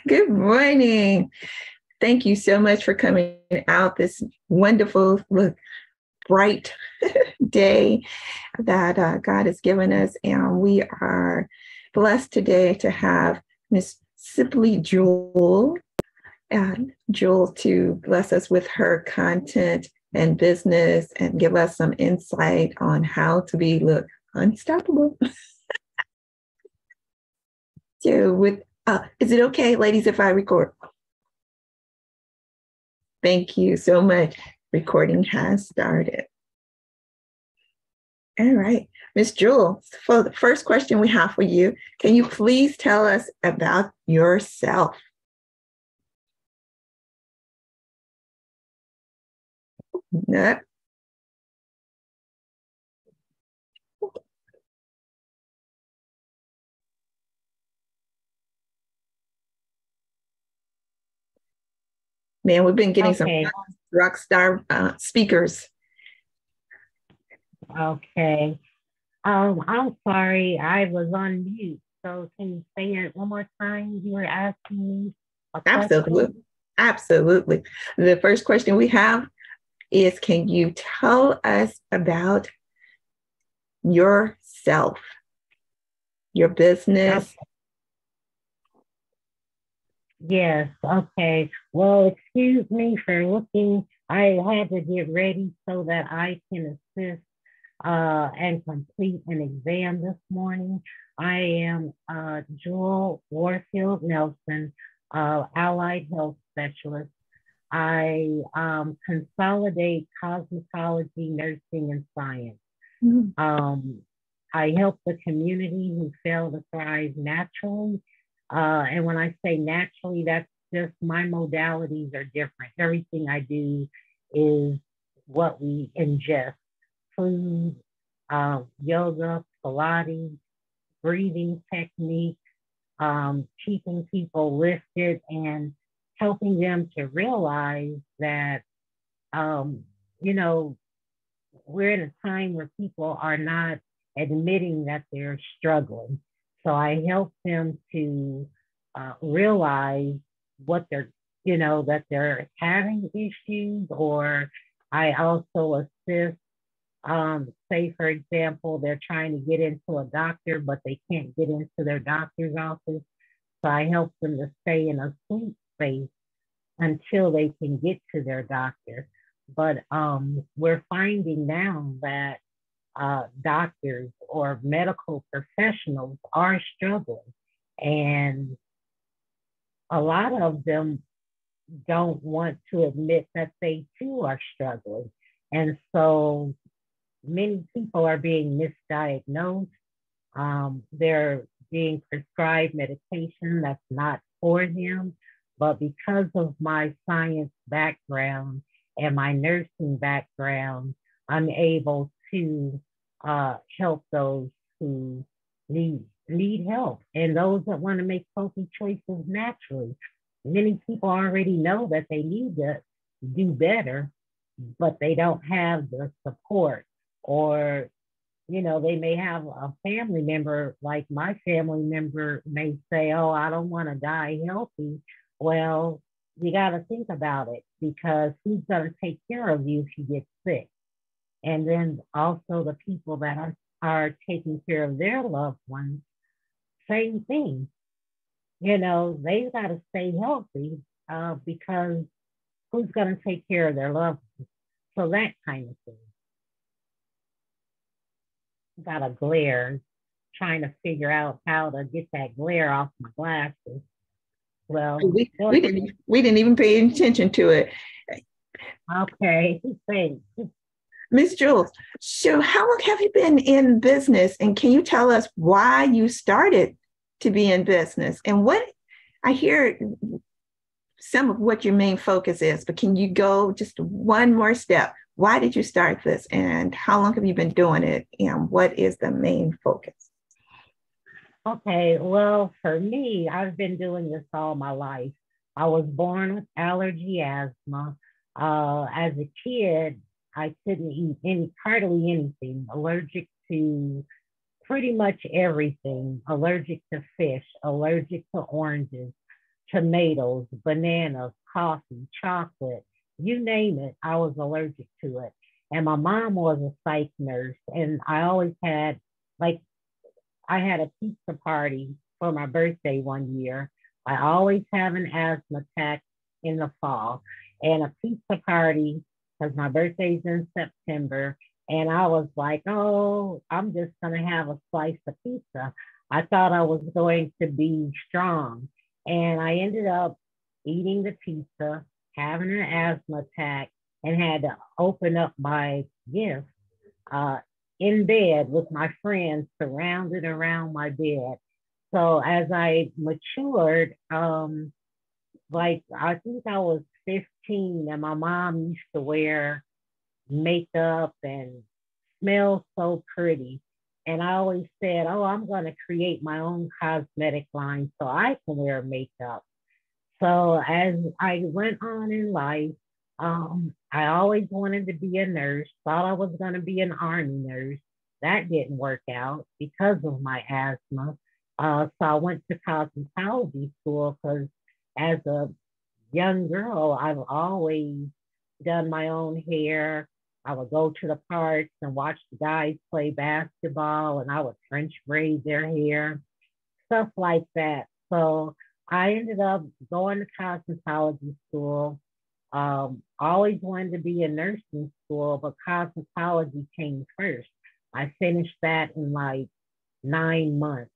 Good morning. Thank you so much for coming out this wonderful, bright day that God has given us. And we are blessed today to have Miss Sibley Jewel, Jewel to bless us with her content and business and give us some insight on how to be, unstoppable. So, is it okay, ladies, if I record? Thank you so much. Recording has started. All right. Miss Jewel, for the first question we have for you, can you please tell us about yourself? No. Man, we've been getting some Okay, rock star speakers. okay. I'm sorry, I was on mute. So can you say it one more time? You were asking me a Absolutely. question. Absolutely. The first question we have is, can you tell us about yourself, your business? Okay, yes, okay. Well, excuse me for looking. I had to get ready so that I can assist and complete an exam this morning. I am Jewel Warfield Nelson, Allied Health Specialist. I consolidate cosmetology, nursing, and science. Mhm. Um, I help the community who fail to thrive naturally. And when I say naturally, that's just my modalities are different. Everything I do is what we ingest: food, yoga, Pilates, breathing techniques, keeping people lifted and helping them to realize that, um, you know, we're in a time where people are not admitting that they're struggling. So I help them to realize what they're, that they're having issues, or I also assist. Say, for example, they're trying to get into a doctor, but they can't get into their doctor's office. So I help them to stay in a sleep space until they can get to their doctor. But we're finding now that doctors or medical professionals are struggling, and a lot of them don't want to admit that they too are struggling. And so many people are being misdiagnosed. They're being prescribed medication that's not for them. But because of my science background and my nursing background, I'm able to help those who need help and those that want to make healthy choices naturally. Many people already know that they need to do better, but they don't have the support, or they may have a family member, like my family member may say, "Oh, I don't want to die healthy." Well, you got to think about it, because who's going to take care of you if you get sick? And then also the people that are taking care of their loved ones, same thing. They've got to stay healthy, because who's going to take care of their loved ones? So that kind of thing. Got a glare, trying to figure out how to get that glare off my glasses. Well, We didn't even pay attention to it. okay, thanks. Miss Jules, so how long have you been in business? And can you tell us why you started to be in business? And what I hear some of what your main focus is, but can you go just one more step? Why did you start this? And how long have you been doing it? And what is the main focus? Okay, well, for me, I've been doing this all my life. I was born with allergy asthma. As a kid, I couldn't eat hardly anything, allergic to pretty much everything, allergic to fish, allergic to oranges. tomatoes, bananas, coffee, chocolate, you name it, I was allergic to it. And my mom was a psych nurse, and I always had, like, I had a pizza party for my birthday one year. I always have an asthma attack in the fall, and a pizza party because my birthday's in September. And I was like, oh, I'm just going to have a slice of pizza. I thought I was going to be strong. And I ended up eating the pizza, having an asthma attack, and had to open up my gift uh, in bed with my friends surrounded around my bed. So as I matured, like I think I was 15, and my mom used to wear makeup and smell so pretty. And I always said, oh, I'm going to create my own cosmetic line so I can wear makeup. So as I went on in life, I always wanted to be a nurse, thought I was going to be an army nurse. That didn't work out because of my asthma. So I went to cosmetology school because as a young girl, I've always done my own hair. I would go to the parks and watch the guys play basketball, and I would French braid their hair, stuff like that. So I ended up going to cosmetology school. Always wanted to be in nursing school, but cosmetology came first. I finished that in like 9 months.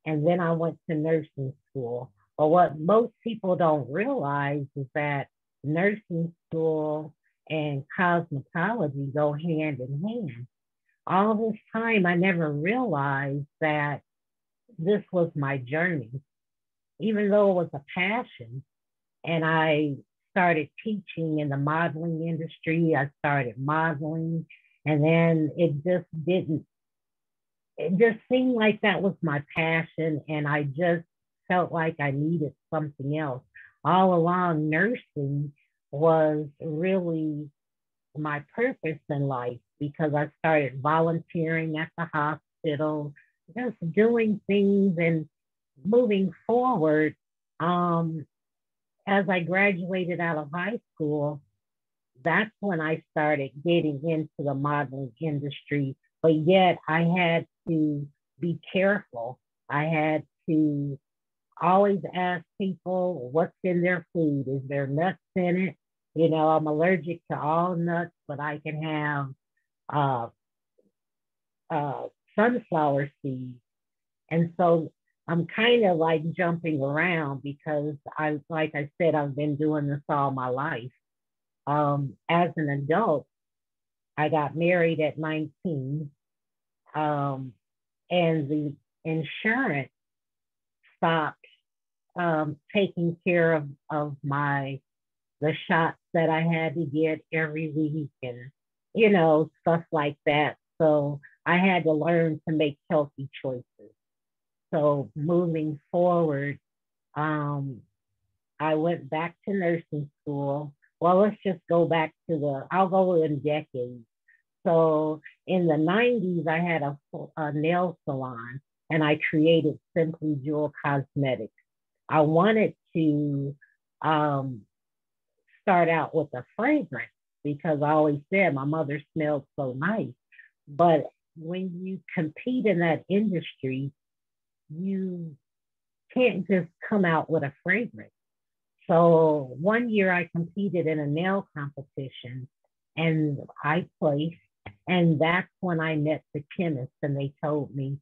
And then I went to nursing school. But what most people don't realize is that nursing school and cosmetology go hand in hand. All this time, I never realized that this was my journey, even though it was a passion. And I started teaching in the modeling industry. I started modeling, and then it just seemed like that was my passion. And I just felt like I needed something else. All along, nursing was really my purpose in life because I started volunteering at the hospital, just doing things and moving forward. Um, as I graduated out of high school, that's when I started getting into the modeling industry. But yet I had to be careful. I had to always ask people what's in their food. Is there nuts in it? You know, I'm allergic to all nuts, but I can have uh, uh, sunflower seeds. And so I'm kind of like jumping around because like I said, I've been doing this all my life. As an adult, I got married at 19, um, and the insurance stopped taking care of the shots that I had to get every week and, stuff like that. So I had to learn to make healthy choices. So moving forward, um, I went back to nursing school. Well, let's just go back I'll go in decades. So in the 90s, I had a nail salon, and I created Simply Jewel Cosmetics. I wanted to um, start out with a fragrance because I always said my mother smelled so nice. But when you compete in that industry, you can't just come out with a fragrance. So one year I competed in a nail competition and I placed. And that's when I met the chemist, and they told me,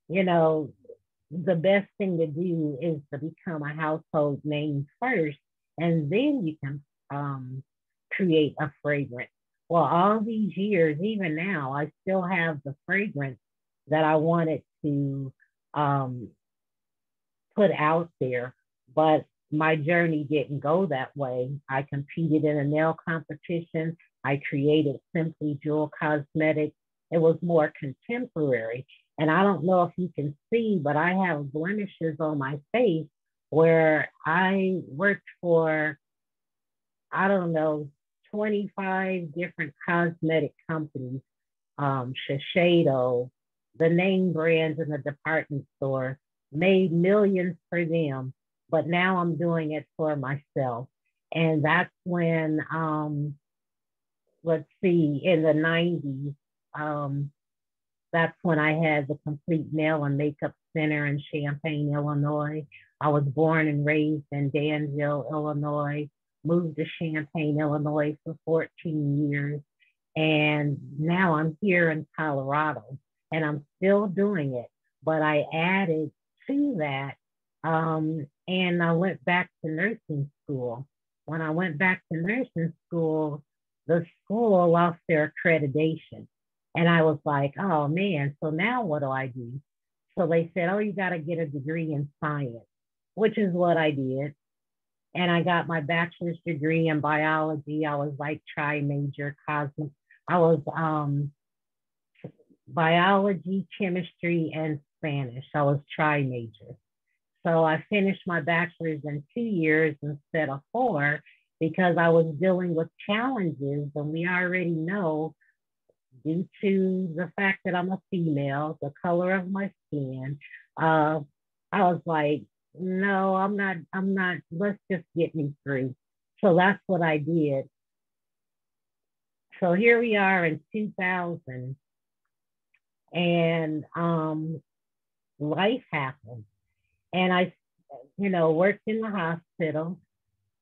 you know, the best thing to do is to become a household name first, and then you can create a fragrance. Well, all these years, even now, I still have the fragrance that I wanted to um, put out there, but my journey didn't go that way. I competed in a nail competition. I created Simply Jewel Cosmetics. It was more contemporary. And I don't know if you can see, but I have blemishes on my face where I worked for, I don't know, 25 different cosmetic companies, Shiseido, the name brands in the department store, made millions for them. but now I'm doing it for myself. And that's when, let's see, in the 90s, that's when I had the Complete Nail and Makeup Center in Champaign, Illinois. I was born and raised in Danville, Illinois, moved to Champaign, Illinois for 14 years. And now I'm here in Colorado and I'm still doing it. But I added to that, and I went back to nursing school. When I went back to nursing school, the school lost their accreditation. And I was like, oh man, so now what do I do? So they said, oh, you got to get a degree in science, which is what I did. And I got my bachelor's degree in biology. I was like tri-major cosmic. I was biology, chemistry, and Spanish. I was tri-major. So I finished my bachelor's in 2 years instead of 4 because I was dealing with challenges. And we already know, due to the fact that I'm a female, the color of my skin, I was like, no, I'm not, let's just get me through. So that's what I did. So here we are in 2000 and life happened. And I, worked in the hospital.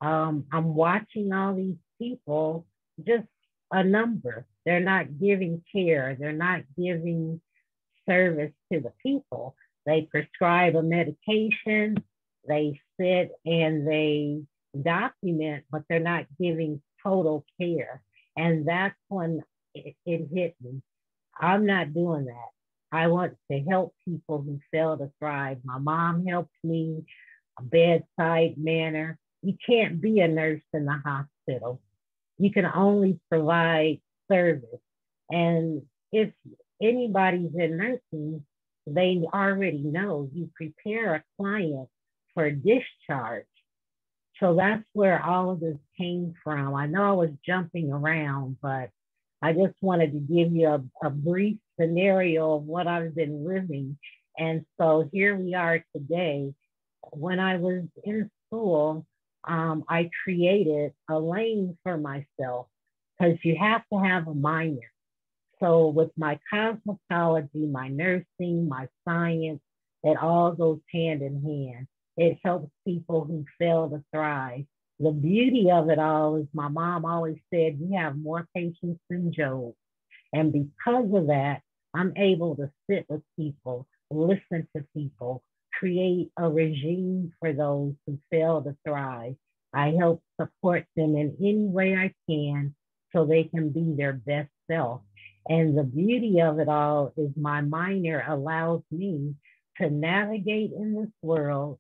I'm watching all these people, just a number. They're not giving care. They're not giving service to the people. They prescribe a medication, they sit and they document, but they're not giving total care. And that's when it hit me. I'm not doing that. I want to help people who fail to thrive. My mom helped me, a bedside manner. You can't be a nurse in the hospital. You can only provide service. And if anybody's in nursing, they already know you prepare a client for discharge. So that's where all of this came from. I know I was jumping around, but I just wanted to give you a brief scenario of what I've been living. And so here we are today. When I was in school, I created a lane for myself because you have to have a minor. So with my cosmetology, my nursing, my science, it all goes hand in hand. It helps people who fail to thrive. The beauty of it all is my mom always said, you have more patience than Job. And because of that, I'm able to sit with people, listen to people, create a regime for those who fail to thrive. I help support them in any way I can so they can be their best self. And the beauty of it all is my minor allows me to navigate in this world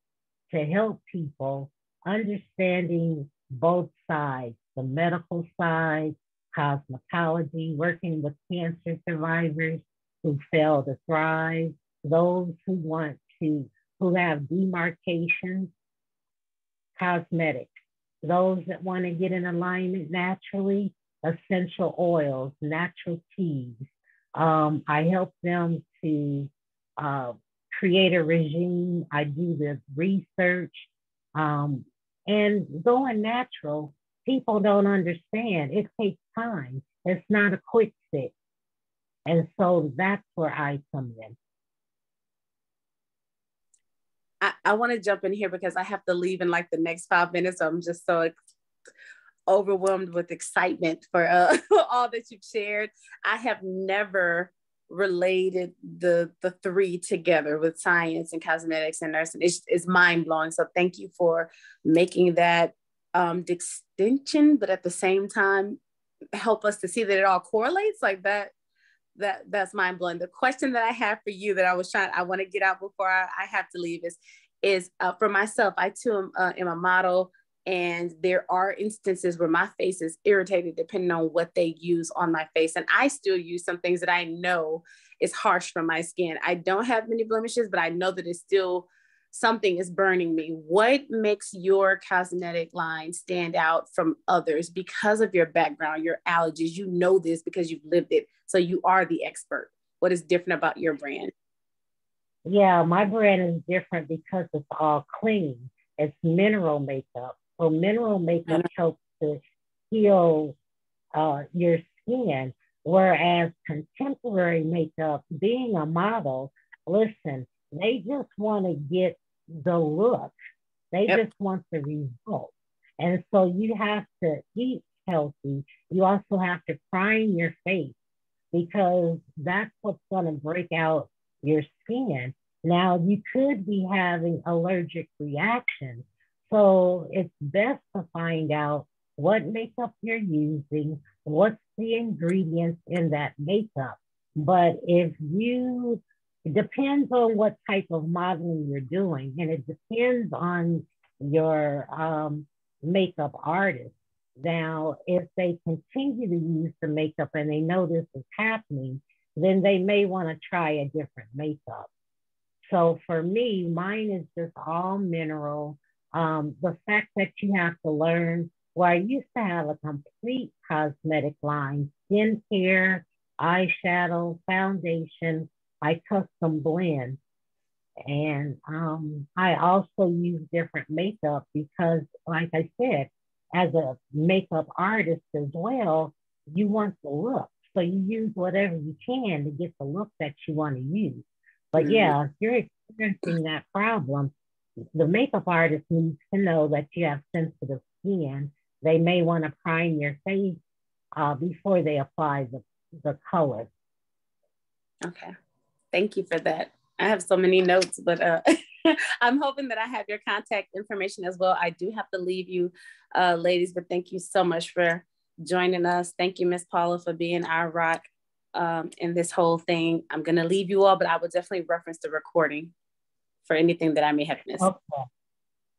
to help people understanding both sides, the medical side, cosmetology, working with cancer survivors who fail to thrive, those who have demarcations, cosmetics, those that want to get in alignment naturally, essential oils, natural teas. I help them to create a regime. I do the research. And going natural, people don't understand. It takes time. It's not a quick fix. And so that's where I come in. I want to jump in here because I have to leave in like the next 5 minutes. So I'm just so overwhelmed with excitement for all that you've shared. I have never related the three together with science and cosmetics and nursing. It's mind-blowing. So thank you for making that distinction, but at the same time, help us to see that it all correlates like that. That's mind-blowing. The question that I have for you that I want to get out before I have to leave is for myself. I too am a model, and there are instances where my face is irritated depending on what they use on my face. And I still use some things that I know is harsh for my skin. I don't have many blemishes, but I know that it's still something is burning me. What makes your cosmetic line stand out from others because of your background, your allergies? You know this because you've lived it. So you are the expert. What is different about your brand? Yeah, my brand is different because it's all clean. It's mineral makeup. So mineral makeup helps to heal your skin, whereas contemporary makeup, being a model, listen, they just want to get the look. They just want the result. And so you have to eat healthy. You also have to prime your face because that's what's going to break out your skin. Now, you could be having allergic reactions. So it's best to find out what makeup you're using, what's the ingredients in that makeup. But if you, it depends on what type of modeling you're doing, and it depends on your makeup artist. Now, if they continue to use the makeup and they know this is happening, then they may want to try a different makeup. So for me, mine is just all mineral. The fact that you have to learn, where I used to have a complete cosmetic line, skincare, eyeshadow, foundation, I custom blend. And I also use different makeup because, like I said, as a makeup artist as well, you want the look. So you use whatever you can to get the look that you want to use. But yeah, if you're experiencing that problem, the makeup artist needs to know that you have sensitive skin. They may want to prime your face before they apply the color. Okay. Thank you for that. I have so many notes, but I'm hoping that I have your contact information as well. I do have to leave you, ladies, but thank you so much for joining us. Thank you, Miss Paula, for being our rock in this whole thing. I'm going to leave you all, but I will definitely reference the recording for anything that I may have missed. Okay.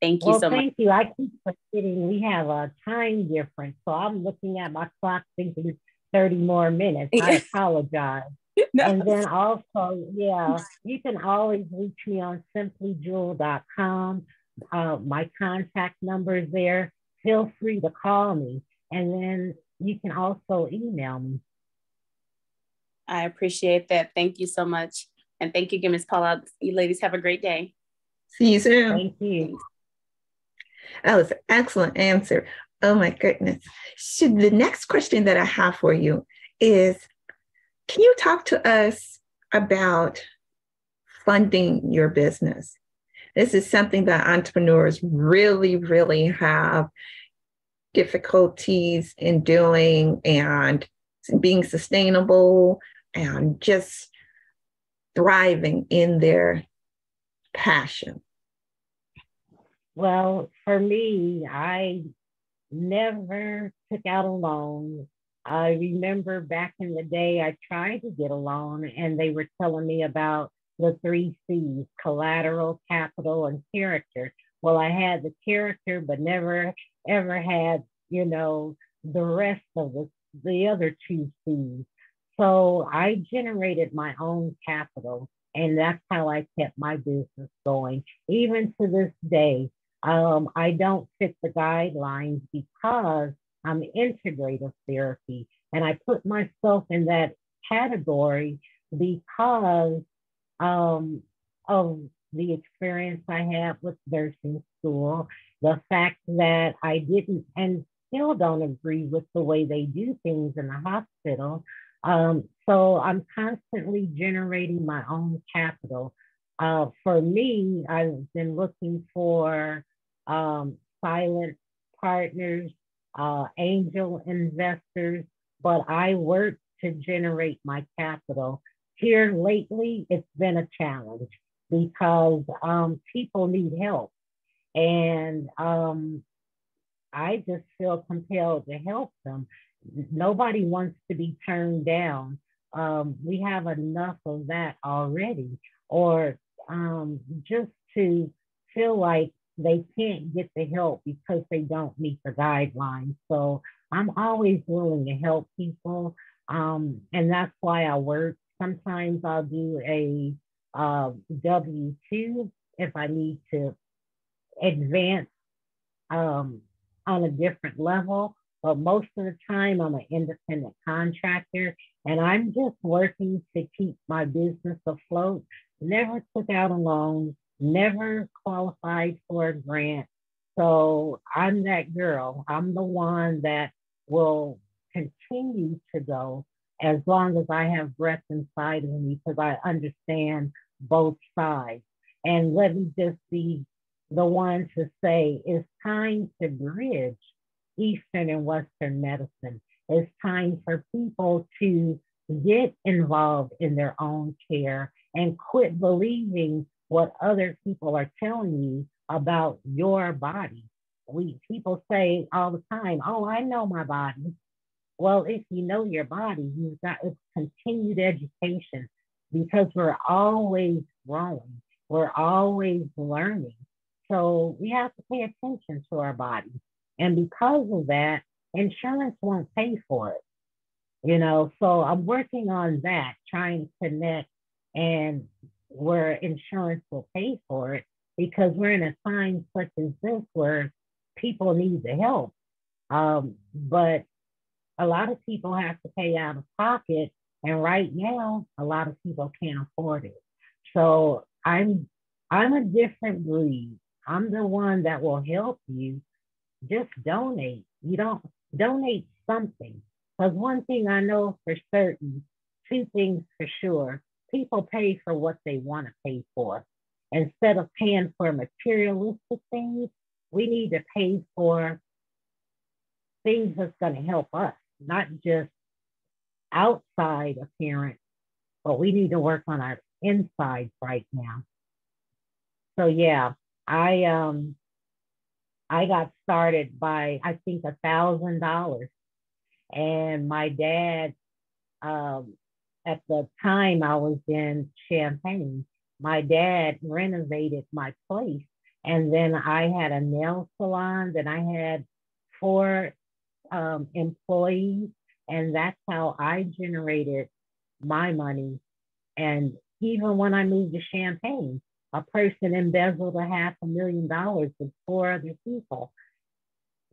Thank you so much. Thank you. I keep forgetting we have a time difference, so I'm looking at my clock thinking it's 30 more minutes. I apologize. No. And then also, yeah, you can always reach me on simplyjewel.com. My contact number is there. Feel free to call me. And then you can also email me. I appreciate that. Thank you so much. And thank you again, Ms. Paula. You ladies have a great day. See you soon. Thank you. That was an excellent answer. Oh my goodness. So the next question that I have for you is, can you talk to us about funding your business? This is something that entrepreneurs really, really have difficulties in doing, and being sustainable and just thriving in their passion. Well, for me, I never took out a loan. I remember back in the day, I tried to get a loan and they were telling me about the 3 C's: collateral, capital, and character. Well, I had the character, but never ever had, the rest of the other 2 C's. So I generated my own capital, and that's how I kept my business going. Even to this day, I don't fit the guidelines because I'm integrative therapy, and I put myself in that category because of the experience I had with nursing school, the fact that I didn't and still don't agree with the way they do things in the hospital. So I'm constantly generating my own capital. For me, I've been looking for silent partners, angel investors, but I work to generate my capital. Here lately, it's been a challenge because people need help. And I just feel compelled to help them. Nobody wants to be turned down. We have enough of that already, or just to feel like they can't get the help because they don't meet the guidelines. So I'm always willing to help people. And that's why I work. Sometimes I'll do a W-2 if I need to advance on a different level. But most of the time, I'm an independent contractor, and I'm just working to keep my business afloat. Never took out a loan, never qualified for a grant. So I'm that girl. I'm the one that will continue to go as long as I have breath inside of me because I understand both sides. And let me just be the one to say it's time to bridge Eastern and Western medicine. It's time for people to get involved in their own care and quit believing what other people are telling you about your body. People say all the time, "Oh, I know my body." Well, if you know your body, you've got it's continued education because we're always growing, we're always learning. So we have to pay attention to our body. And because of that, insurance won't pay for it. So I'm working on that, trying to connect and where insurance will pay for it because we're in a time such as this where people need the help. But a lot of people have to pay out of pocket, and right now, a lot of people can't afford it. So I'm a different breed. I'm the one that will help you. Just donate. You don't donate something. Because one thing I know for certain, two things for sure, people pay for what they want to pay for. Instead of paying for materialistic things, we need to pay for things that's going to help us, not just outside appearance, but we need to work on our inside right now. So yeah, I got started by I think $1,000, and my dad at the time I was in Champaign, my dad renovated my place, and then I had a nail salon. Then I had 4 employees, and that's how I generated my money. And even when I moved to Champaign, a person embezzled $500,000 with 4 other people.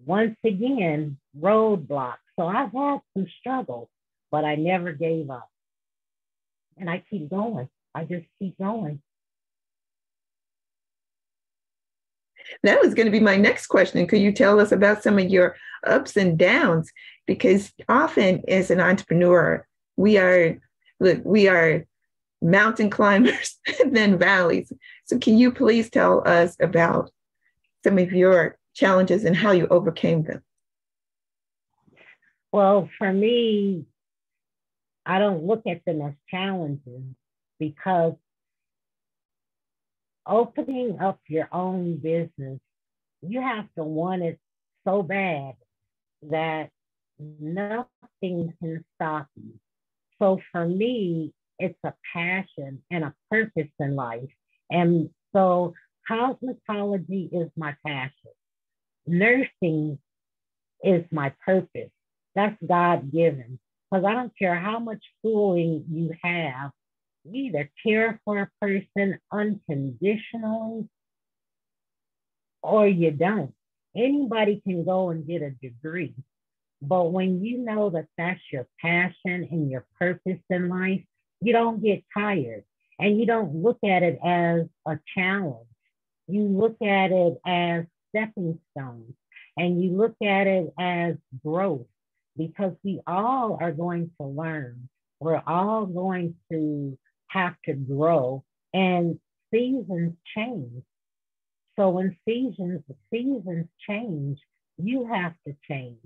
Once again, roadblocks. So I've had some struggles, but I never gave up. And I keep going. I just keep going. That was going to be my next question. Could you tell us about some of your ups and downs? Because often as an entrepreneur, we are mountain climbers and then valleys. So can you please tell us about some of your challenges and how you overcame them? Well, for me, I don't look at them as challenges because opening up your own business, you have to want it so bad that nothing can stop you. So for me, it's a passion and a purpose in life. And so cosmetology is my passion. Nursing is my purpose. That's God given. Because I don't care how much schooling you have, you either care for a person unconditionally or you don't. Anybody can go and get a degree. But when you know that that's your passion and your purpose in life, you don't get tired and you don't look at it as a challenge. You look at it as stepping stones and you look at it as growth because we all are going to learn. We're all going to have to grow and seasons change. So when seasons change, you have to change.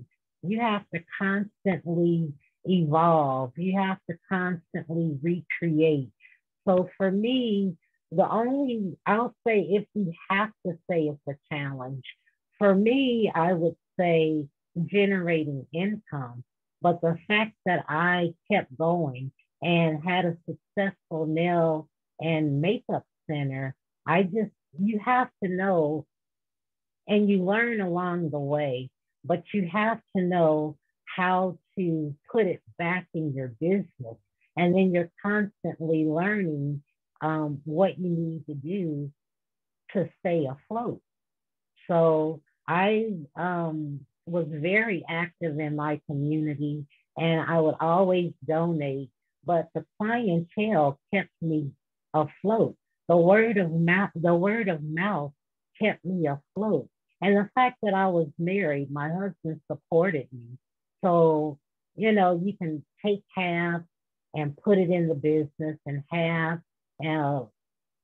You have to constantly evolve. You have to constantly recreate. So for me, I'll say if we have to say it's a challenge, for me, I would say generating income. But the fact that I kept going and had a successful nail and makeup center, you have to know, and you learn along the way, but you have to know how to put it back in your business. And then you're constantly learning what you need to do to stay afloat. So I was very active in my community and I would always donate, but the clientele kept me afloat. the word of mouth kept me afloat. And the fact that I was married, my husband supported me. So, you can take half and put it in the business and half and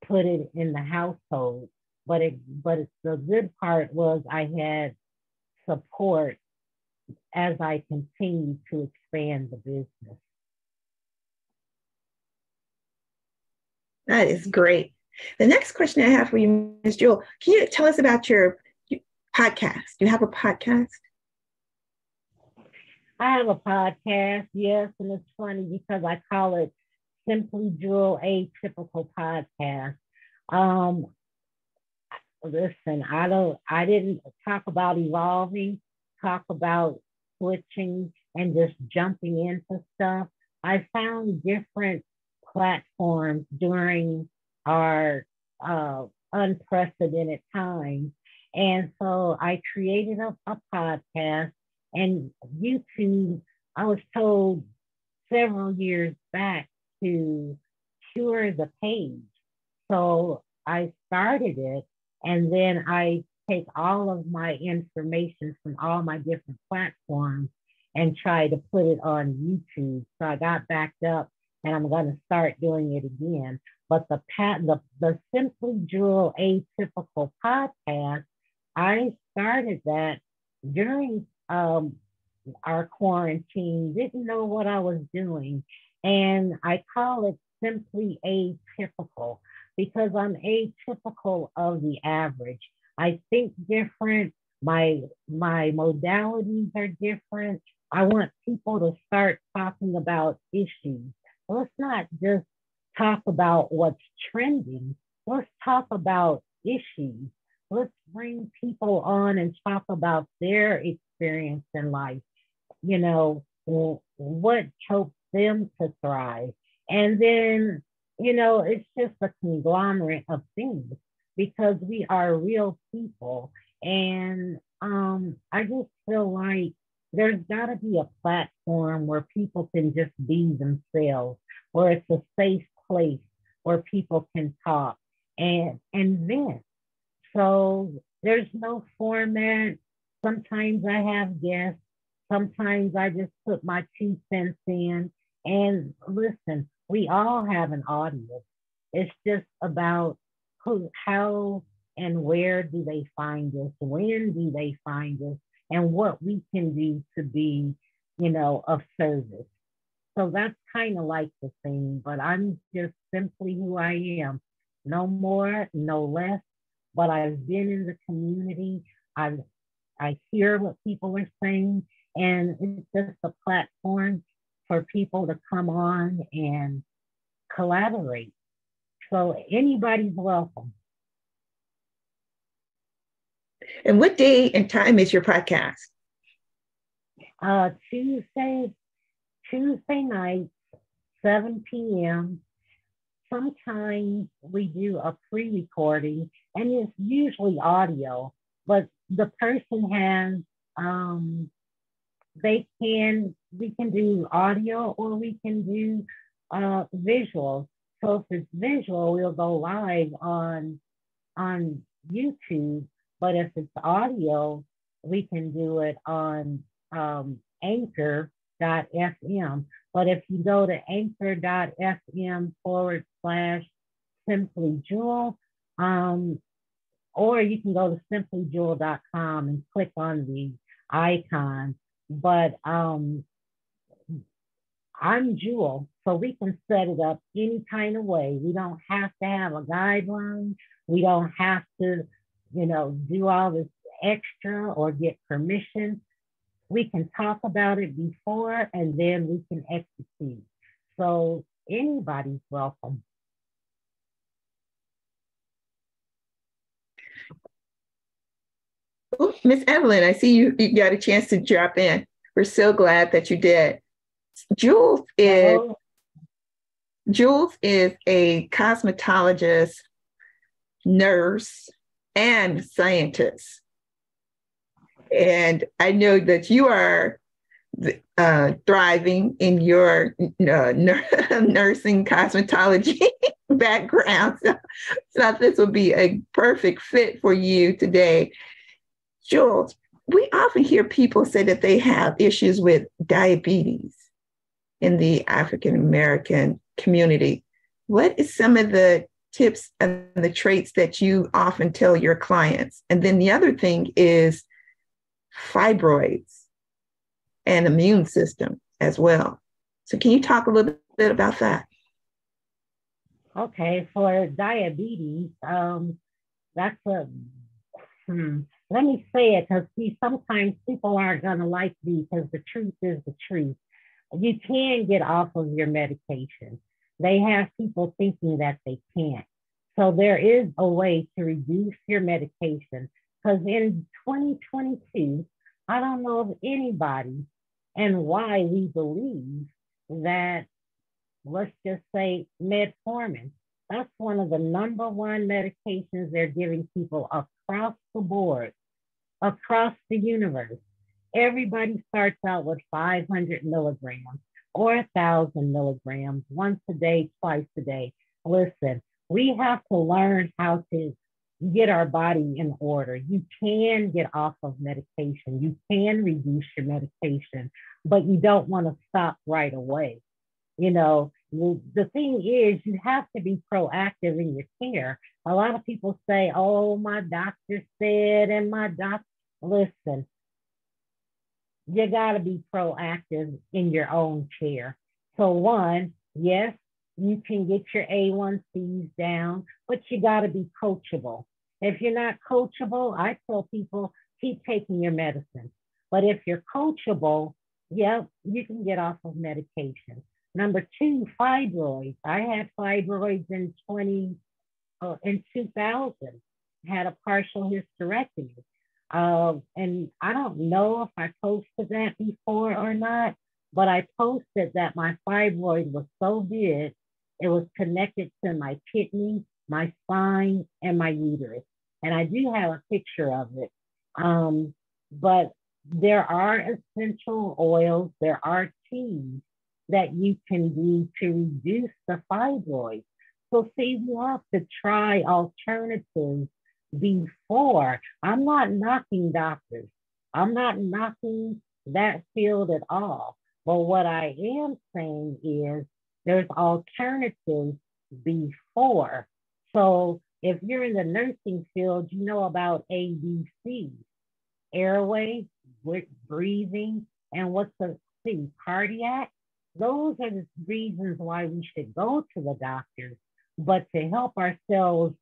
put it in the household. But the good part was I had support as I continued to expand the business. That is great. The next question I have for you, Ms. Jewel, can you tell us about your podcast? Do you have a podcast? I have a podcast, yes, and it's funny because I call it Simply Jewel Atypical Podcast. Um, Listen, I didn't talk about evolving, talk about switching and just jumping into stuff. I found different platforms during our unprecedented times. And so I created a podcast and YouTube. I was told several years back to cure the page. So I started it, and then I take all of my information from all my different platforms and try to put it on YouTube. So I got backed up, and I'm going to start doing it again. But the Simply Jewel Atypical Podcast, I started that during our quarantine, didn't know what I was doing. And I call it Simply Atypical because I'm atypical of the average. I think different. My modalities are different. I want people to start talking about issues. Let's not just talk about what's trending. Let's talk about issues. Let's bring people on and talk about their experience in life. What helps them to thrive. And then, it's just a conglomerate of things because we are real people. And I just feel like there's got to be a platform where people can just be themselves, where it's a safe place where people can talk and vent. So there's no format. Sometimes I have guests. Sometimes I just put my 2 cents in. And listen, we all have an audience. It's just about how and where do they find us? When do they find us? And what we can do to be, of service. So that's kind of like the thing, but I'm just simply who I am. No more, no less. But I've been in the community. I hear what people are saying, and it's just a platform for people to come on and collaborate. So anybody's welcome. And what day and time is your podcast? Tuesday night, 7 p.m. Sometimes we do a pre-recording, and it's usually audio, but the person has, we can do audio or we can do visual. So if it's visual, we'll go live on YouTube, but if it's audio, we can do it on anchor.fm. But if you go to anchor.fm/Simply Jewel, or you can go to simplyjewel.com and click on the icon. But I'm Jewel, so we can set it up any kind of way. We don't have to have a guideline. We don't have to, do all this extra or get permission. We can talk about it before and then we can execute. So anybody's welcome. Oh, Miss Evelyn, I see you got a chance to drop in. We're so glad that you did. Jules is a cosmetologist, nurse, and scientist. And I know that you are thriving in your nursing cosmetology background. So this will be a perfect fit for you today. Jules, we often hear people say that they have issues with diabetes in the African American community. What is some of the tips and the traits that you often tell your clients? And then the other thing is fibroids and immune system as well. So can you talk a little bit about that? Okay, for diabetes, that's a, let me say it because see, sometimes people aren't going to like me because the truth is the truth. You can get off of your medication. They have people thinking that they can't. So there is a way to reduce your medication because in 2022, I don't know of anybody and why we believe that, let's just say, metformin. That's one of the number one medications they're giving people across the board, across the universe. Everybody starts out with 500 milligrams or 1,000 milligrams once a day, twice a day. Listen, we have to learn how to get our body in order. You can get off of medication. You can reduce your medication, but you don't want to stop right away. You know, the thing is, you have to be proactive in your care. A lot of people say, oh, my doctor said, and my doctor, listen, you got to be proactive in your own care. So one, yes, you can get your A1Cs down, but you got to be coachable. If you're not coachable, I tell people, keep taking your medicine. But if you're coachable, yeah, you can get off of medication. Number two, fibroids. I had fibroids in 2000, had a partial hysterectomy. And I don't know if I posted that before or not, but I posted that my fibroid was so big, it was connected to my kidney, my spine, and my uterus. And I do have a picture of it. But there are essential oils, there are teas that you can do to reduce the fibroid. So see, you have to try alternatives before. I'm not knocking doctors. I'm not knocking that field at all. But what I am saying is there's alternatives before. So if you're in the nursing field, you know about ABC, airway, breathing, and what's the C, cardiac. Those are the reasons why we should go to the doctors. But to help ourselves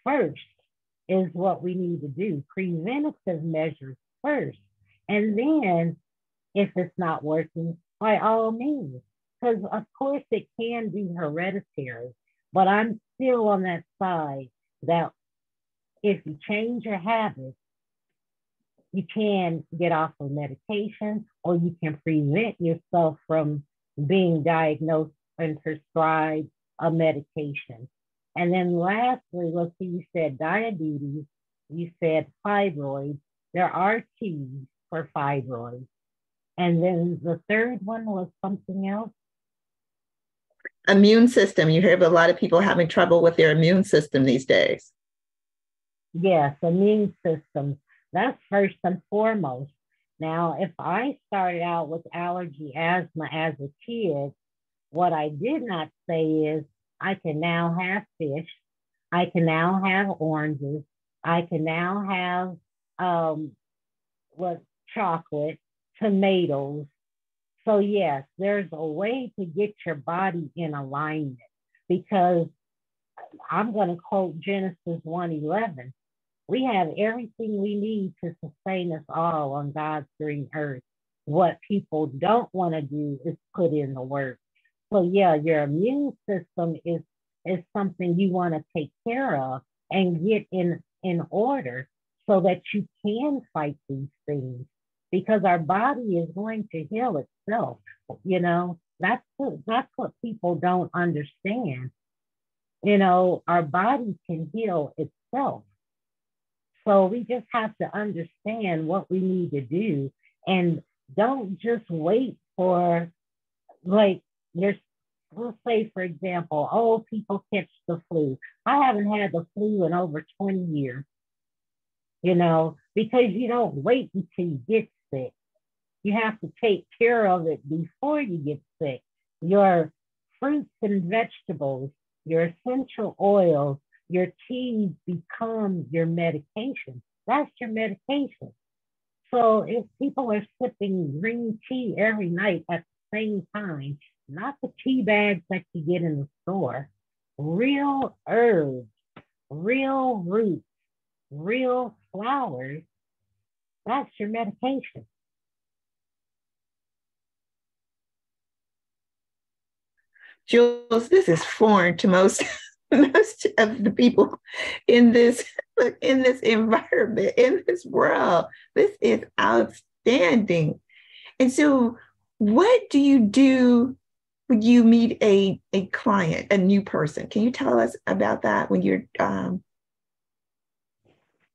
first is what we need to do. Preventative measures first. And then if it's not working, by all means, because of course it can be hereditary, but I'm still on that side that if you change your habits, you can get off of medication or you can prevent yourself from being diagnosed and prescribed a medication. And then lastly, let's see, you said diabetes, you said fibroids. There are teas for fibroids. And then the third one was something else. Immune system. You hear of a lot of people having trouble with their immune system these days. Yes, immune system. That's first and foremost. Now, if I started out with allergy asthma as a kid, what I did not say is I can now have fish. I can now have oranges. I can now have chocolate, tomatoes. So yes, there's a way to get your body in alignment because I'm going to quote Genesis 1:11. We have everything we need to sustain us all on God's green earth. What people don't want to do is put in the work. So yeah, your immune system is something you want to take care of and get in order so that you can fight these things because our body is going to heal itself. You know, that's what people don't understand. You know, our body can heal itself. So we just have to understand what we need to do and don't just wait for, like, there's we'll say, for example, old people catch the flu. I haven't had the flu in over 20 years, because you don't wait until you get sick. You have to take care of it before you get sick. Your fruits and vegetables, your essential oils, your teas become your medication. That's your medication. So if people are sipping green tea every night at the same time, not the tea bags that you get in the store, real herbs, real roots, real flowers, that's your medication. Jules, this is foreign to most most of the people in this in this environment, in this world. This is outstanding. And so, what do you do when you meet a client, a new person? Can you tell us about that when you're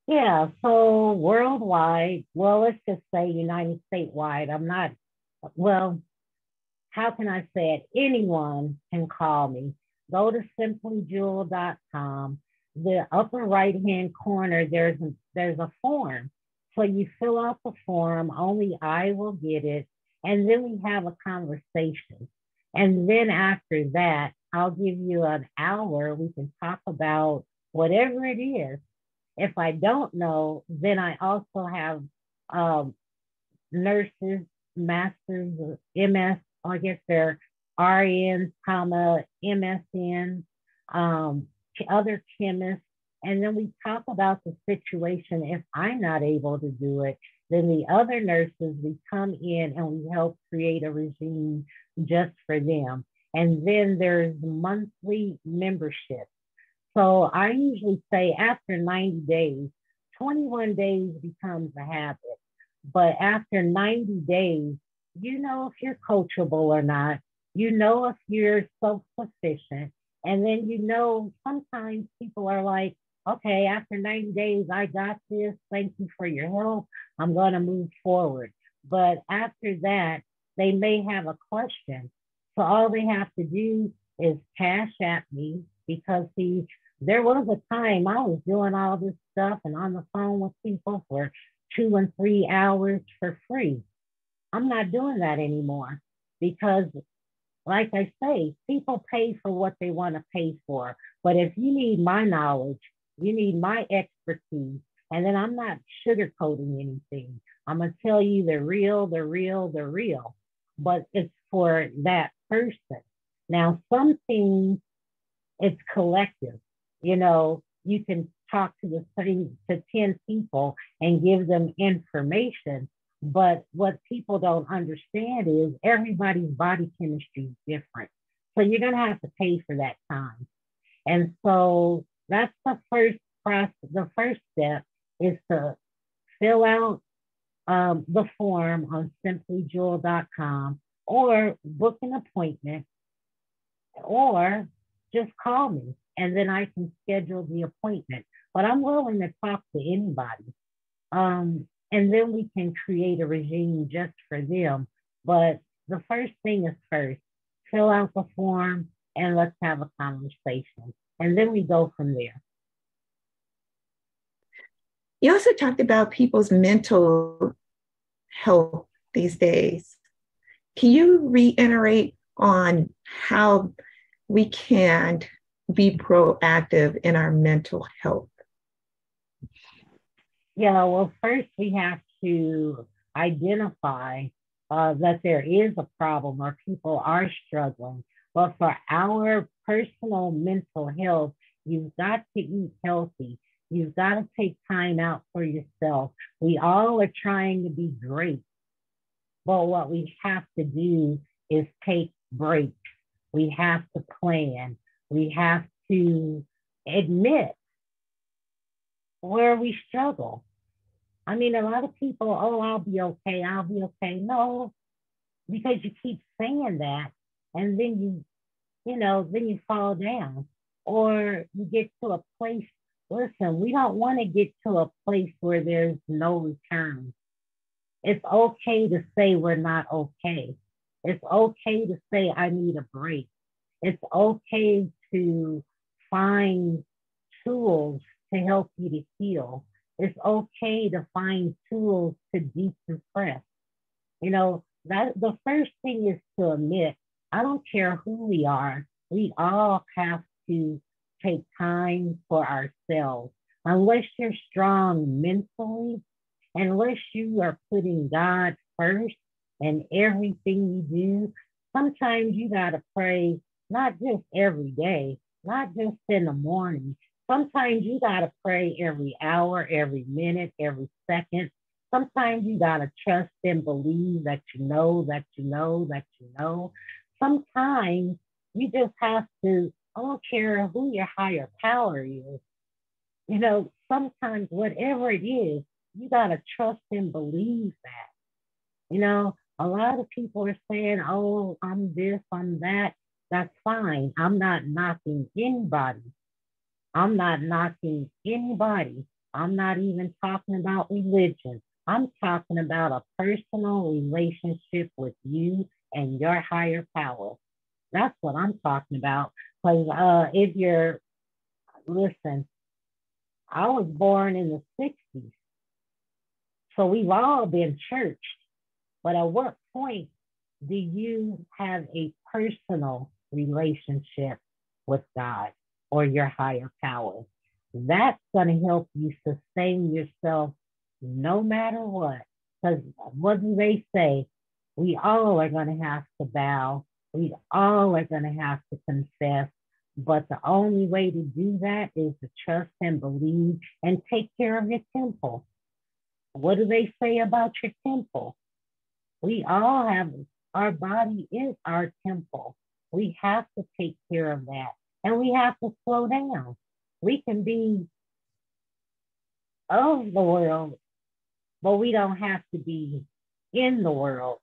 Yeah, so worldwide, well, let's just say United Statewide. I'm not, well, how can I say it? Anyone can call me. Go to simplyjewel.com. The upper right-hand corner, there's a form. So you fill out the form, only I will get it, and then we have a conversation. And then after that, I'll give you an hour. We can talk about whatever it is. If I don't know, then I also have nurses, masters, MS, I guess they're RNs, MSN, other chemists. And then we talk about the situation. If I'm not able to do it, then the other nurses, we come in and we help create a regime just for them. And then there's monthly membership. So I usually say after 90 days, 21 days becomes a habit. But after 90 days, you know if you're coachable or not. You know if you're self-sufficient. And then sometimes people are like, okay, after 90 days, I got this. Thank you for your help. I'm going to move forward. But after that, they may have a question. So all they have to do is cash at me, because there was a time I was doing all this stuff and on the phone with people for 2 and 3 hours for free. I'm not doing that anymore because, like I say, people pay for what they want to pay for. But if you need my knowledge, you need my expertise, and then I'm not sugarcoating anything. I'm going to tell you the real, the real, the real. But it's for that person. Now, some things, it's collective. You can talk to 10 people and give them information. But what people don't understand is everybody's body chemistry is different. So you're going to have to pay for that time. And so that's the first process. The first step is to fill out the form on simplyjewel.com, or book an appointment, or just call me and then I can schedule the appointment. But I'm willing to talk to anybody. And then we can create a regime just for them. But the first thing is first, fill out the form and let's have a conversation. And then we go from there. You also talked about people's mental health these days. Can you reiterate on how we can be proactive in our mental health? Yeah, well, first we have to identify that there is a problem or people are struggling. But for our personal mental health, you've got to eat healthy. You've got to take time out for yourself. We all are trying to be great. But what we have to do is take breaks. We have to plan. We have to admit where we struggle. I mean, a lot of people, oh, I'll be okay. No, because you keep saying that, and then you fall down, or you get to a place. Listen, we don't want to get to a place where there's no return. It's okay to say we're not okay. It's okay to say I need a break. It's okay to find tools to help you to heal. It's okay to find tools to decompress. You know, that the first thing is to admit, I don't care who we are, we all have to take time for ourselves. Unless you're strong mentally, unless you are putting God first in everything you do, sometimes you got to pray, not just every day, not just in the morning. Sometimes you got to pray every hour, every minute, every second. Sometimes you got to trust and believe that you know, that you know, that you know. Sometimes you just have to, I don't care who your higher power is, you know, sometimes whatever it is, you got to trust and believe that. You know, a lot of people are saying, oh, I'm this, I'm that. That's fine. I'm not knocking anybody. I'm not knocking anybody. I'm not even talking about religion. I'm talking about a personal relationship with you and your higher power. That's what I'm talking about. Because if you're, listen, I was born in the 60s. So we've all been churched. But at what point do you have a personal relationship with God or your higher power? That's going to help you sustain yourself no matter what. Because what do they say? We all are going to have to bow. We all are going to have to confess. But the only way to do that is to trust and believe and take care of your temple. What do they say about your temple? We all have, our body is our temple. We have to take care of that. And we have to slow down. We can be of the world, but we don't have to be in the world.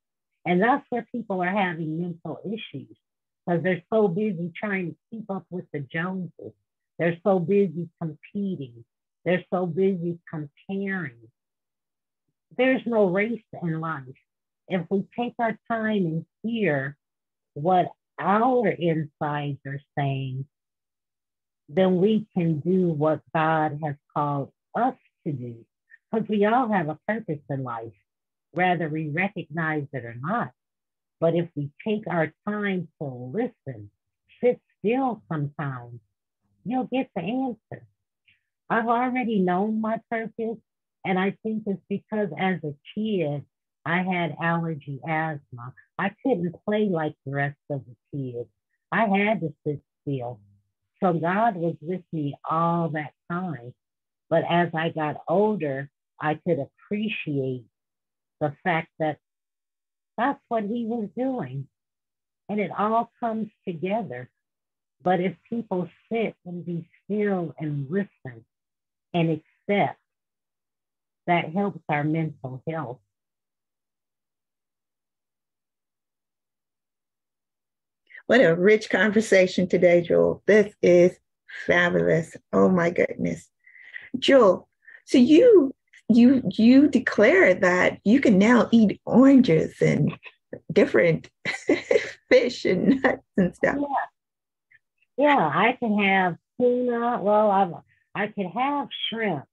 And that's where people are having mental issues because they're so busy trying to keep up with the Joneses. They're so busy competing. They're so busy comparing. There's no race in life. If we take our time and hear what our insides are saying, then we can do what God has called us to do. Because we all have a purpose in life, whether we recognize it or not. But if we take our time to listen, sit still sometimes, you'll get the answer. I've already known my purpose, and I think it's because as a kid, I had allergy asthma. I couldn't play like the rest of the kids. I had to sit still. So God was with me all that time. But as I got older, I could appreciate the fact that that's what he was doing. And it all comes together. But if people sit and be still and listen and accept, that helps our mental health. What a rich conversation today, Jewel. This is fabulous. Oh my goodness. Jewel, so you declared that you can now eat oranges and different fish and nuts and stuff. Yeah, I can have tuna. Well, I could have shrimp,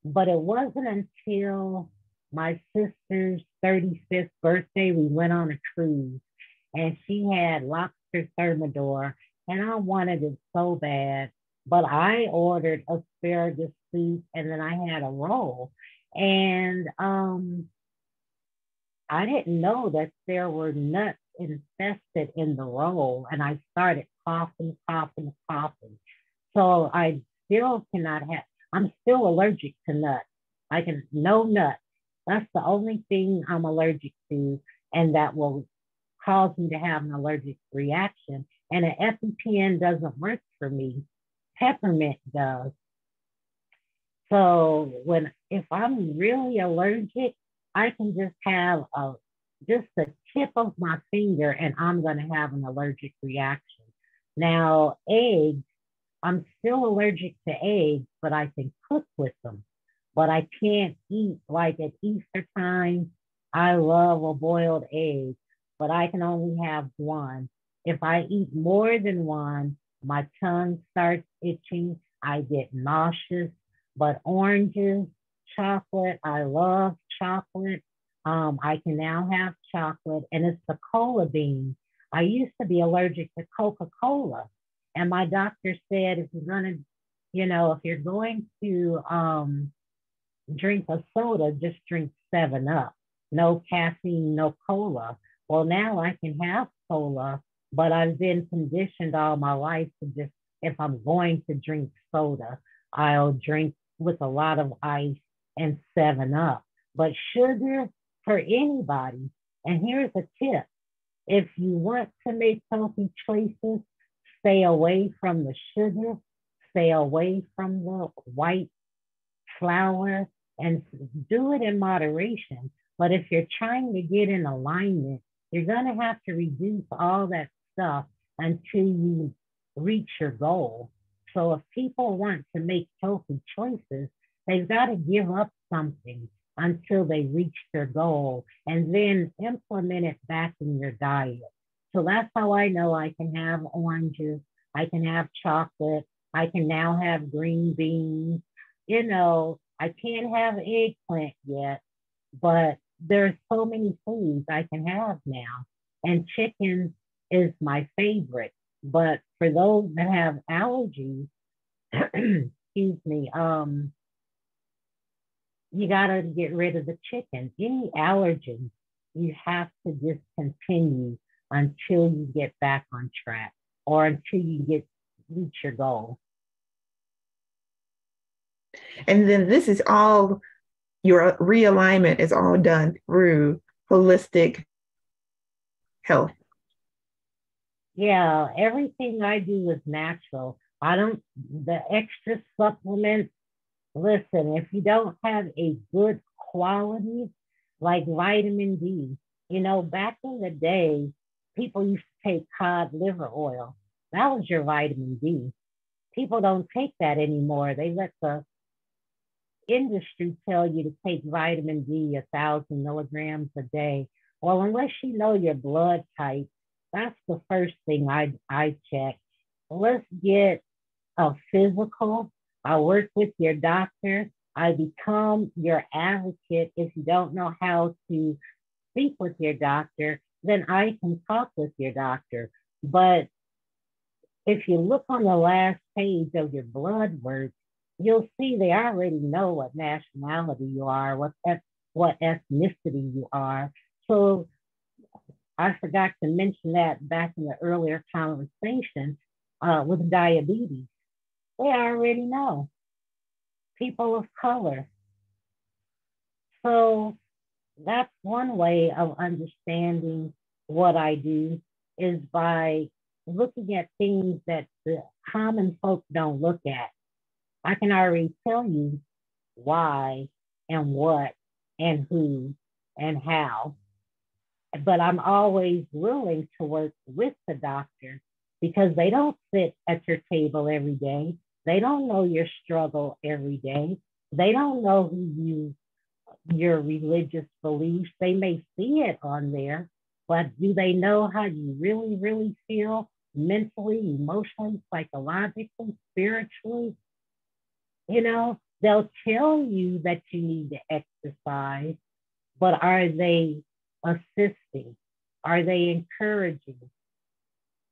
but it wasn't until my sister's 35th birthday we went on a cruise, and she had lobster thermidor, and I wanted it so bad. But I ordered asparagus soup, and then I had a roll, and I didn't know that there were nuts infested in the roll, and I started coughing, coughing, coughing. So I still cannot have, I'm still allergic to nuts. I can, no nuts. That's the only thing I'm allergic to, and that will cause me to have an allergic reaction. And an EpiPen doesn't work for me. Peppermint does. So if I'm really allergic, I can just have just the tip of my finger and I'm going to have an allergic reaction. Now, eggs, I'm still allergic to eggs, but I can cook with them. But I can't eat, like at Easter time, I love a boiled egg, but I can only have one. If I eat more than one, my tongue starts itching. I get nauseous. But oranges, chocolate, I love chocolate. I can now have chocolate, and it's the cola bean. I used to be allergic to Coca-Cola, and my doctor said if if you're going to drink a soda, just drink 7 Up. No caffeine, no cola. Well, now I can have cola, but I've been conditioned all my life to just, if I'm going to drink soda, I'll drink with a lot of ice and 7 Up. But sugar for anybody, and here's a tip. If you want to make healthy choices, stay away from the sugar, stay away from the white flour, and do it in moderation. But if you're trying to get in alignment, you're going to have to reduce all that stuff until you reach your goal. So if people want to make healthy choices, they've got to give up something until they reach their goal and then implement it back in your diet. So that's how I know I can have oranges, I can have chocolate, I can now have green beans. I can't have eggplant yet, but there's so many foods I can have now. And chicken is my favorite. But for those that have allergies, excuse me, you gotta get rid of the chicken. Any allergens, you have to discontinue until you get back on track or until you reach your goal. And then this is all, your realignment is all done through holistic health. Yeah, everything I do is natural. The extra supplements, listen, if you don't have a good quality, like vitamin D, back in the day, people used to take cod liver oil. That was your vitamin D. People don't take that anymore. They let the industry tell you to take vitamin D 1,000 milligrams a day. Well, unless you know your blood type, that's the first thing I check. Let's get a physical. I work with your doctor. I become your advocate. If you don't know how to speak with your doctor, then I can talk with your doctor. But if you look on the last page of your blood work, you'll see they already know what nationality you are, what ethnicity you are. So I forgot to mention that back in the earlier conversation with diabetes. They already know. People of color. So that's one way of understanding what I do, is by looking at things that the common folk don't look at. I can already tell you why and what and who and how, but I'm always willing to work with the doctor because they don't sit at your table every day. They don't know your struggle every day. They don't know your religious beliefs. They may see it on there, but do they know how you really, really feel mentally, emotionally, psychologically, spiritually? They'll tell you that you need to exercise, but are they assisting? Are they encouraging?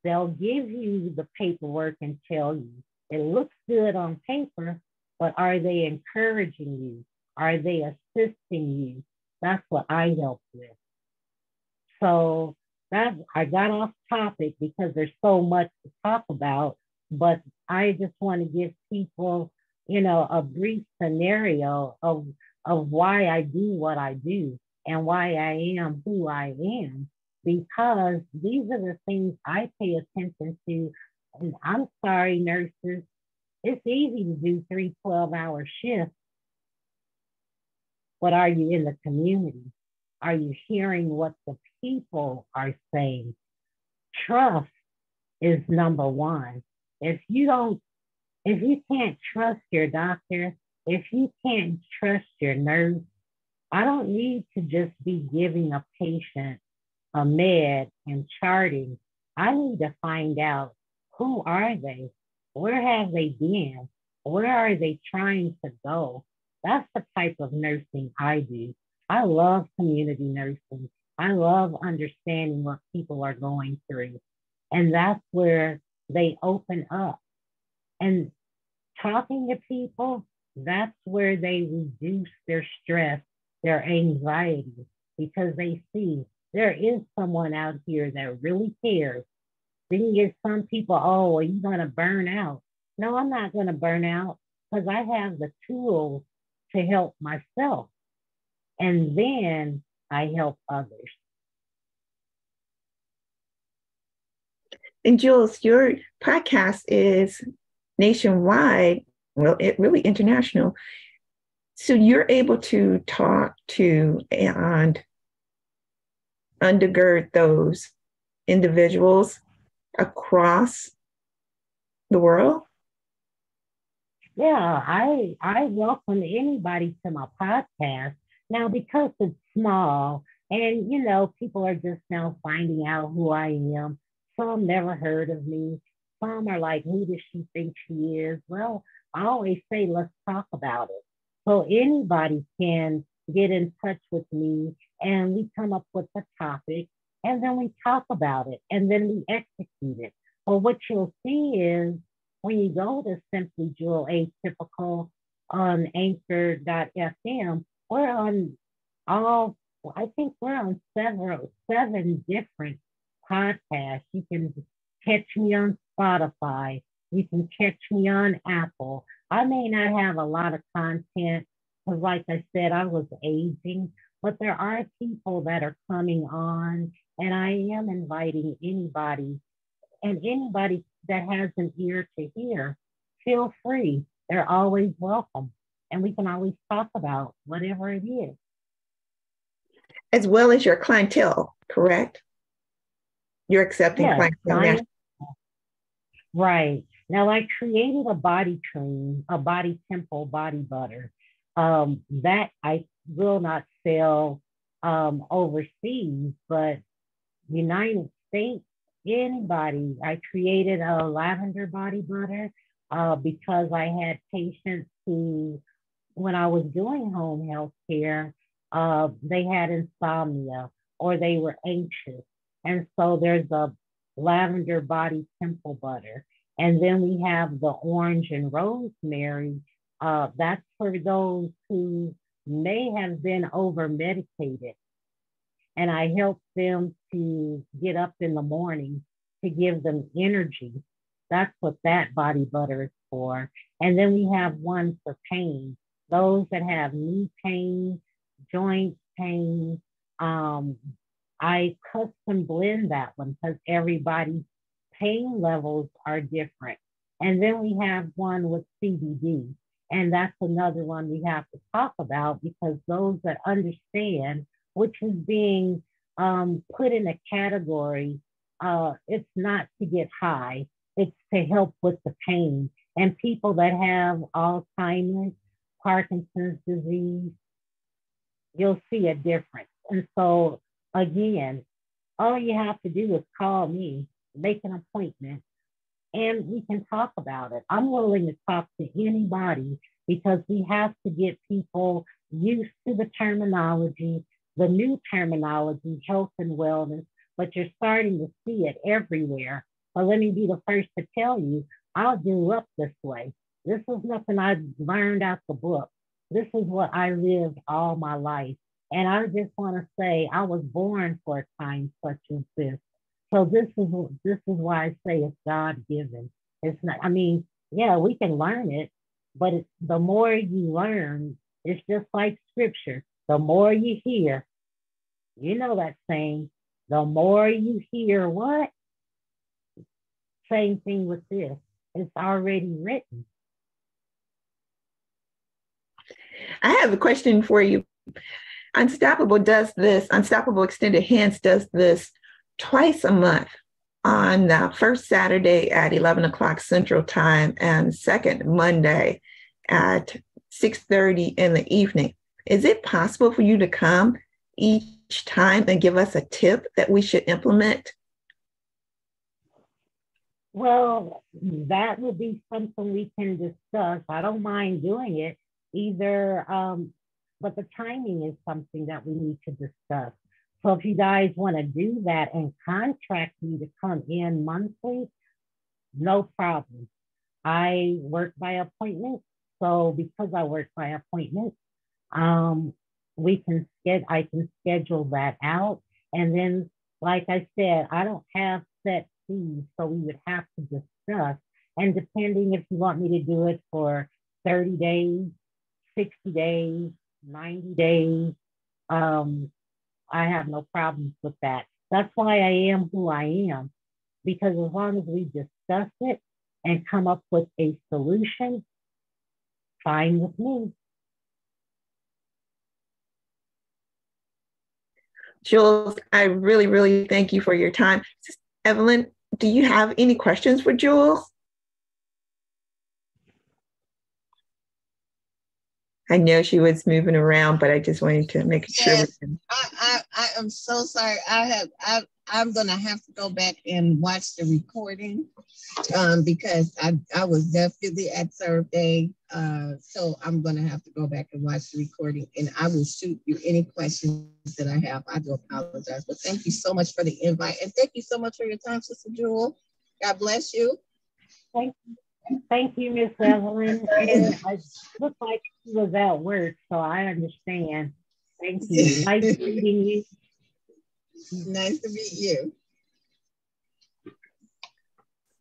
They'll give you the paperwork and tell you it looks good on paper, but are they encouraging you? Are they assisting you? That's what I help with. So I got off topic because there's so much to talk about, but I just want to give people, a brief scenario of why I do what I do and why I am who I am, because these are the things I pay attention to. And I'm sorry, nurses, it's easy to do 3 12-hour shifts, but are you in the community? Are you hearing what the people are saying? Trust is number one. If you can't trust your doctor, if you can't trust your nurse, I don't need to just be giving a patient a med and charting I need to find out, who are they? Where have they been? Where are they trying to go? That's the type of nursing I do. I love community nursing. I love understanding what people are going through. And that's where they open up. And talking to people, that's where they reduce their stress, their anxiety, because they see there is someone out here that really cares. Then you get some people, oh, are you going to burn out? No, I'm not going to burn out because I have the tools to help myself. And then I help others. And Jules, your podcast is nationwide, well, it really international. So you're able to talk to and undergird those individuals across the world? Yeah, I welcome anybody to my podcast. Now, because it's small and, people are just now finding out who I am. Some never heard of me. Some are like, who does she think she is? Well, I always say, let's talk about it. So anybody can get in touch with me and we come up with a topic and then we talk about it and then we execute it. Well, what you'll see is when you go to Simply Jewel Atypical on Anchor.fm, we're on I think we're on seven different podcasts. You can catch me on Spotify. You can catch me on Apple. I may not have a lot of content because, like I said, I was aging, but there are people that are coming on, and I am inviting anybody, and anybody that has an ear to hear, feel free. They're always welcome, and we can always talk about whatever it is. As well as your clientele, correct? You're accepting clientele. Right. Now, I created a body cream, a body temple body butter that I will not sell overseas, but United States, anybody. I created a lavender body butter because I had patients who, when I was doing home health care, they had insomnia or they were anxious. And so there's a lavender body temple butter. And then we have the orange and rosemary. That's for those who may have been over medicated. And I help them to get up in the morning to give them energy. That's what that body butter is for. And then we have one for pain. Those that have knee pain, joint pain, I custom blend that one because everybody's pain levels are different. And then we have one with CBD. And that's another one we have to talk about because those that understand, which is being put in a category, it's not to get high, it's to help with the pain. And people that have Alzheimer's, Parkinson's disease, you'll see a difference. And so again, all you have to do is call me, make an appointment, and we can talk about it. I'm willing to talk to anybody because we have to get people used to the terminology, the new terminology, health and wellness, but you're starting to see it everywhere. But let me be the first to tell you, I grew up this way. This is nothing I learned out the book. This is what I lived all my life. And I just want to say I was born for a time such as this. So this is why I say it's God-given. It's not, yeah, we can learn it, but the more you learn, it's just like scripture. The more you hear, you know that saying, the more you hear what? Same thing with this. It's already written. I have a question for you. Unstoppable Extended Hands does this twice a month on the first Saturday at 11 o'clock Central Time and second Monday at 6:30 in the evening. Is it possible for you to come each time and give us a tip that we should implement? Well, that would be something we can discuss. I don't mind doing it either, but the timing is something that we need to discuss. So if you guys want to do that and contract me to come in monthly, no problem. I work by appointment. So because I work by appointment, um, I can schedule that out. And then, like I said, I don't have set fees, so we would have to discuss. And depending if you want me to do it for 30 days, 60 days, 90 days, um, I have no problems with that. That's why I am who I am, because as long as we discuss it and come up with a solution, fine with me. Jules, I really, really thank you for your time. Evelyn, do you have any questions for Jules? I know she was moving around, but I just wanted to make sure. Yes, I am so sorry. I'm gonna have to go back and watch the recording because I was definitely at survey. So I'm gonna have to go back and watch the recording, and I will shoot you any questions that I have. I do apologize, but thank you so much for the invite, and thank you so much for your time, Sister Jewel. God bless you. Thank you, Miss Evelyn. And I look like she was at work, so I understand. Thank you. Nice meeting you. Nice to meet you.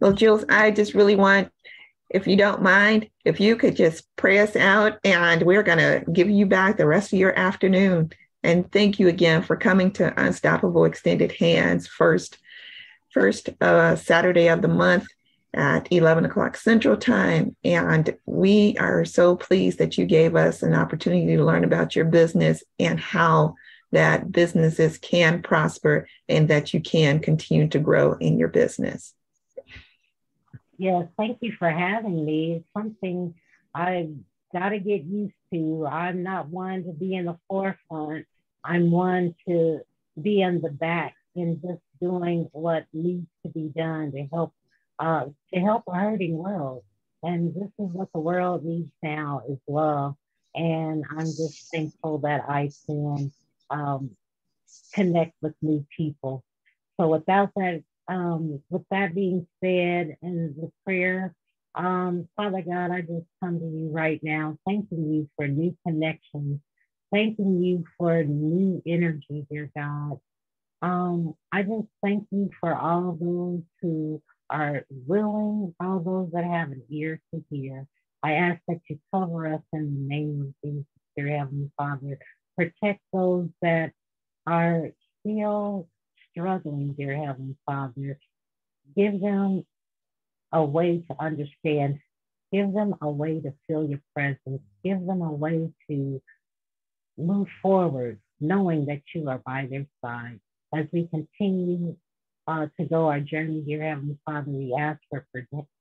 Well, Jules, I just really want, if you don't mind, if you could just pray us out, and we're going to give you back the rest of your afternoon. And thank you again for coming to Unstoppable Extended Hands first Saturday of the month at 11 o'clock Central Time. And we are so pleased that you gave us an opportunity to learn about your business and how that businesses can prosper and that you can continue to grow in your business. Yes, thank you for having me. It's something I've got to get used to. I'm not one to be in the forefront. I'm one to be in the back and just doing what needs to be done to help a hurting world. And this is what the world needs now is love. And I'm just thankful that I can connect with new people. So with that being said, and the prayer, Father God, I just come to you right now, thanking you for new connections, thanking you for new energy, dear God. I just thank you for all those who are willing, all those that have an ear to hear. I ask that you cover us in the name of Jesus, dear Heavenly Father. Protect those that are still struggling, dear Heavenly Father. Give them a way to understand. Give them a way to feel your presence. Give them a way to move forward, knowing that you are by their side. As we continue to go our journey, dear Heavenly Father, we ask for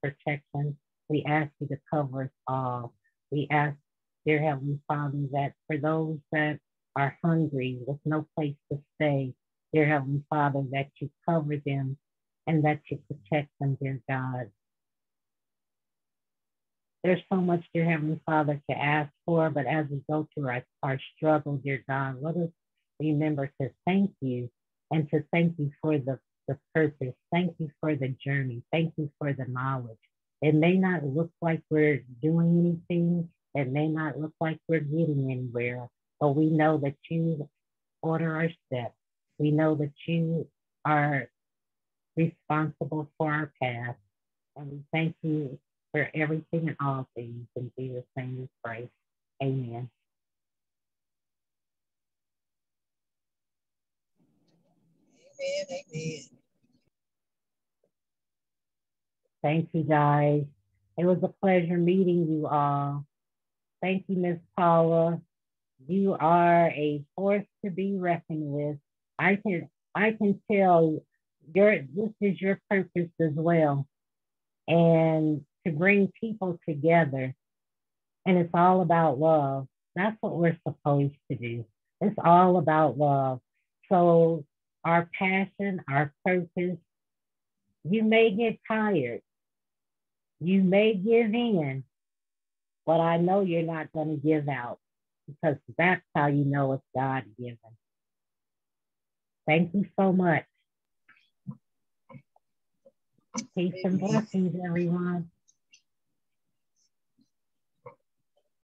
protection. We ask you to cover us all. We ask, dear Heavenly Father, that for those that are hungry with no place to stay, dear Heavenly Father, that you cover them and that you protect them, dear God. There's so much, dear Heavenly Father, to ask for, but as we go through our struggle, dear God, let us remember to thank you and to thank you for the purpose. Thank you for the journey. Thank you for the knowledge. It may not look like we're doing anything. It may not look like we're getting anywhere, but we know that you order our steps. We know that you are responsible for our path. And we thank you for everything and all things. In Jesus' name we pray. Amen. Amen. Thank you, guys. It was a pleasure meeting you all. Thank you, Miss Paula. You are a force to be reckoned with. I can tell this is your purpose as well. And to bring people together. And it's all about love. That's what we're supposed to do. It's all about love. So our passion, our purpose You may get tired. You may give in, but I know you're not going to give out, because that's how you know it's God given. Thank you so much. Peace and blessings, everyone.